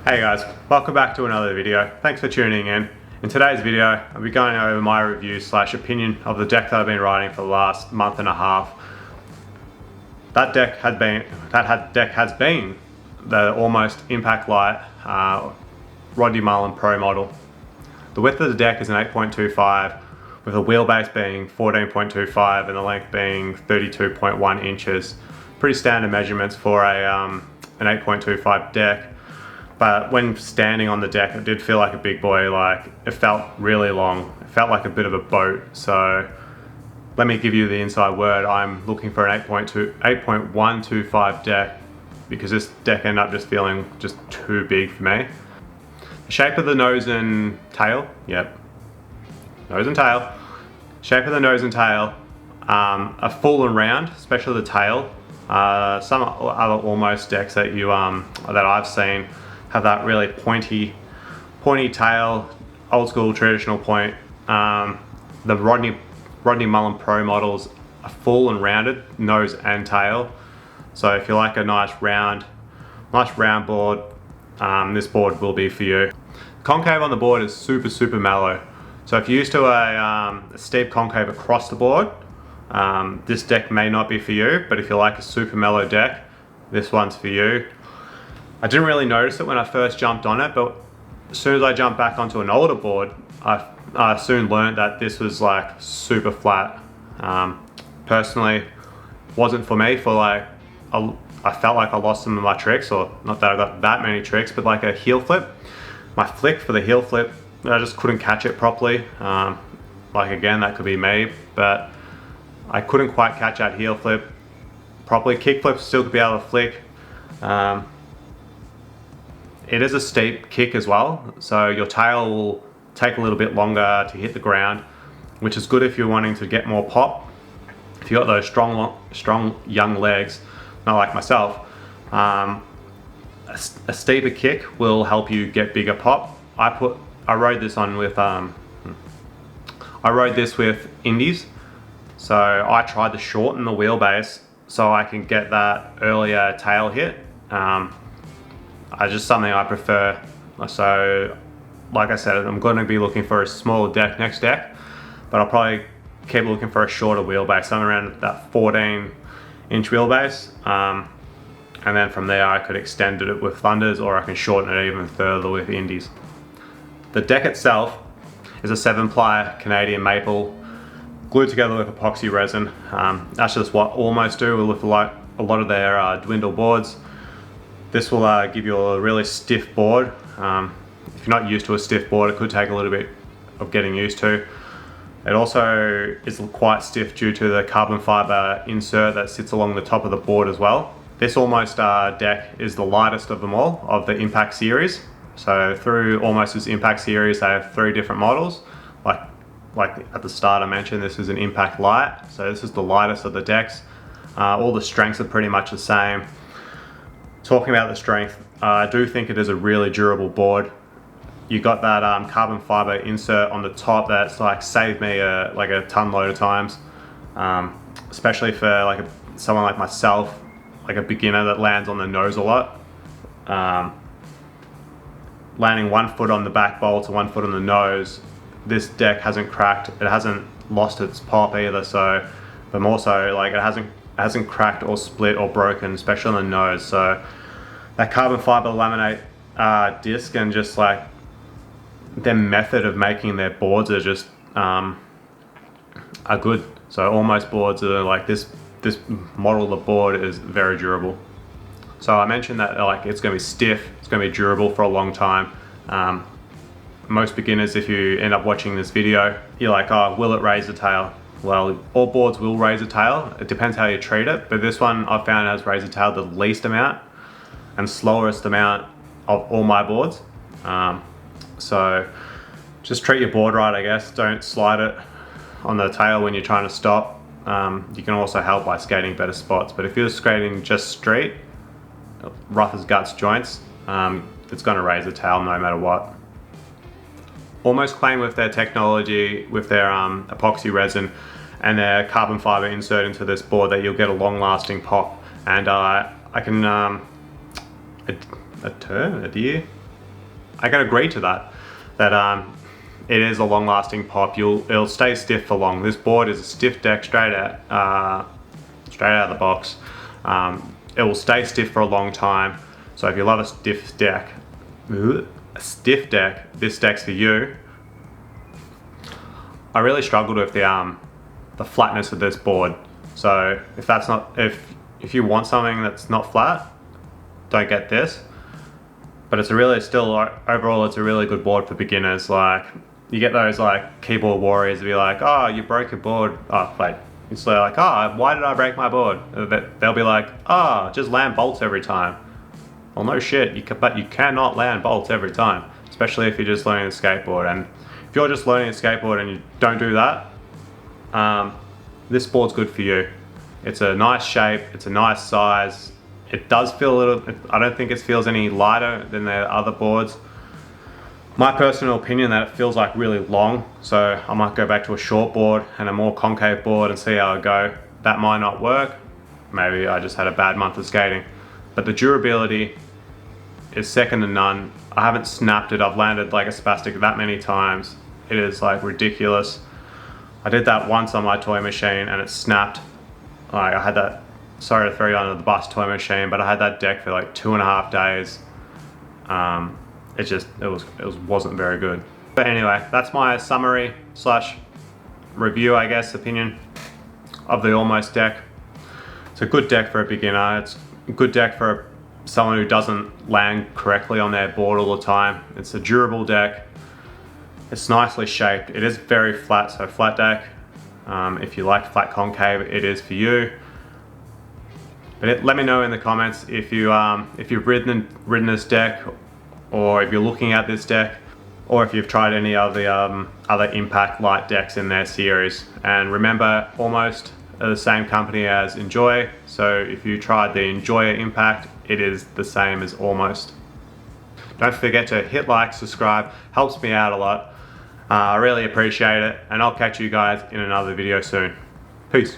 Hey guys, welcome back to another video. Thanks for tuning in. In today's video, I'll be going over my review / opinion of the deck that I've been riding for the last month and a half. That deck has been the Almost Impact Light Rodney Mullen Pro model. The width of the deck is an 8.25, with the wheelbase being 14.25 and the length being 32.1 inches. Pretty standard measurements for an 8.25 deck. But when standing on the deck, it did feel like a big boy. Like, it felt really long. It felt like a bit of a boat. So let me give you the inside word. I'm looking for an 8.125 deck because this deck ended up just feeling just too big for me. The shape of the nose and tail, yep, nose and tail. Shape of the nose and tail are full and round, especially the tail. Some other Almost decks that I've seen have that really pointy tail, old school traditional point. The Rodney Mullen Pro models are full and rounded, nose and tail. So if you like a nice round board, this board will be for you. The concave on the board is super mellow. So if you're used to a steep concave across the board, this deck may not be for you, but if you like a super mellow deck, this one's for you. I didn't really notice it when I first jumped on it, but as soon as I jumped back onto an older board, I soon learned that this was like super flat. Personally, wasn't for me. I felt like I lost some of my tricks, or not that I got that many tricks, but like a heel flip. My flick for the heel flip, I just couldn't catch it properly. Like again, that could be me, but I couldn't quite catch that heel flip properly. Kick flip still could be able to flick. It is a steep kick as well, so your tail will take a little bit longer to hit the ground, which is good if you're wanting to get more pop. If you've got those strong young legs, not like myself, a steeper kick will help you get bigger pop. I rode this with Indies, so I tried to shorten the wheelbase so I can get that earlier tail hit. Just something I prefer. So like I said, I'm going to be looking for a smaller deck next deck, but I'll probably keep looking for a shorter wheelbase, something around that 14-inch wheelbase, and then from there I could extend it with Thunders, or I can shorten it even further with Indies. The deck itself is a 7-ply Canadian maple glued together with epoxy resin. That's just what Almost do with a lot of their dwindle boards. This will give you a really stiff board. If you're not used to a stiff board, it could take a little bit of getting used to. It also is quite stiff due to the carbon fiber insert that sits along the top of the board as well. This Almost deck is the lightest of them all, of the Impact series. So through Almost's Impact series, they have 3 different models. Like at the start I mentioned, this is an Impact Light, so this is the lightest of the decks. All the strengths are pretty much the same. Talking about the strength, I do think it is a really durable board. You got that carbon fiber insert on the top that's like saved me like a ton load of times, especially for someone like myself, like a beginner that lands on the nose a lot. Landing 1 foot on the back bolt to 1 foot on the nose, this deck hasn't cracked. It hasn't lost its pop either. So, but more so, like it hasn't cracked or split or broken, especially on the nose. So that carbon fiber laminate disc, and just like their method of making their boards are just are good. So Almost boards are like this model of the board is very durable. So I mentioned that like it's going to be stiff, it's going to be durable for a long time. Most beginners, if you end up watching this video, you're like, oh, will it raise the tail? Well, all boards will raise a tail. It depends how you treat it, but this one I found has raised a tail the least amount and slowest amount of all my boards. So just treat your board right, I guess. Don't slide it on the tail when you're trying to stop. You can also help by skating better spots, but if you're skating just straight, rough as guts joints, it's going to raise the tail no matter what. Almost claim with their technology, with their epoxy resin and their carbon fiber insert into this board, that you'll get a long lasting pop. And I can adhere I can agree to that. That it is a long-lasting pop. It'll stay stiff for long. This board is a stiff deck straight out of the box. It will stay stiff for a long time. So if you love a stiff deck, this deck's for you. I really struggled with the flatness of this board. So if you want something that's not flat, don't get this. But it's overall it's a really good board for beginners. Like, you get those like keyboard warriors to be like, oh, you broke your board. Oh, wait. It's like, oh, why did I break my board? They'll be like, oh, just land bolts every time. Well, no shit, but you cannot land bolts every time, especially if you're just learning to skateboard. And if you're just learning to skateboard and you don't do that, this board's good for you. It's a nice shape, it's a nice size. It does feel a little, I don't think it feels any lighter than the other boards. My personal opinion that it feels like really long, so I might go back to a short board and a more concave board and see how I go. That might not work. Maybe I just had a bad month of skating. But the durability is second to none. I haven't snapped it. I've landed like a spastic that many times. It is like ridiculous. I did that once on my toy machine and it snapped. Like, I had that, sorry to throw you under the bus, toy machine, but I had that deck for like 2.5 days. It wasn't very good. But anyway, that's my summary / review, I guess, opinion of the Almost deck. It's a good deck for a beginner. It's a good deck for someone who doesn't land correctly on their board all the time. It's a durable deck. It's nicely shaped. It is very flat, so flat deck. If you like flat concave, it is for you. But let me know in the comments if you've ridden this deck, or if you're looking at this deck, or if you've tried any of the other Impact light decks in their series. And remember, Almost are the same company as Enjoy, so if you tried the Enjoy Impact, it is the same as Almost. Don't forget to hit like, subscribe, helps me out a lot. I really appreciate it, and I'll catch you guys in another video soon. Peace.